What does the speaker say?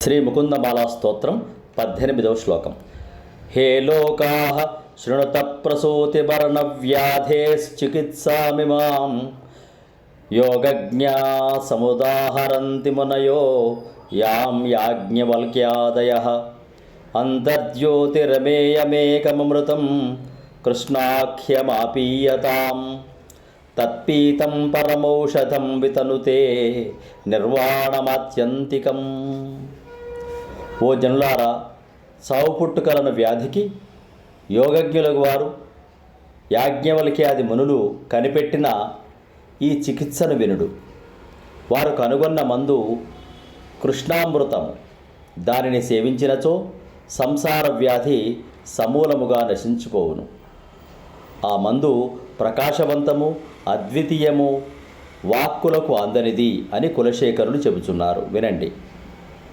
శ్రీ ముకుందమాలా స్తోత్రం 18వ శ్లోకం. హే లోకాః శృణుత ప్రసూతివర్ణవ్యాధేశ్చికిత్సామిమాం యోగజ్ఞా సముదాహరంతి మునయో యాం యాజ్ఞవల్క్యాదయః అంతర్జ్యోతిరమేయమేకమమృతం కృష్ణాఖ్యమాపీయతాం తత్పీతం పరమౌషధం వితనుతే నిర్వాణమాత్యంతికం. ఓ జనులారా, సావు పుట్టుకలను వ్యాధికి యోగజ్ఞులకు వారు యాజ్ఞవల్క్యాది మునులు కనిపెట్టిన ఈ చికిత్సను వినుడు. వారు కనుగొన్న మందు కృష్ణామృతము. దానిని సేవించినచో సంసార వ్యాధి సమూలముగా నశించుకోవును. ఆ మందు ప్రకాశవంతము, అద్వితీయము, వాక్కులకు అందనిది అని కులశేఖరులు చెబుతున్నారు. వినండి.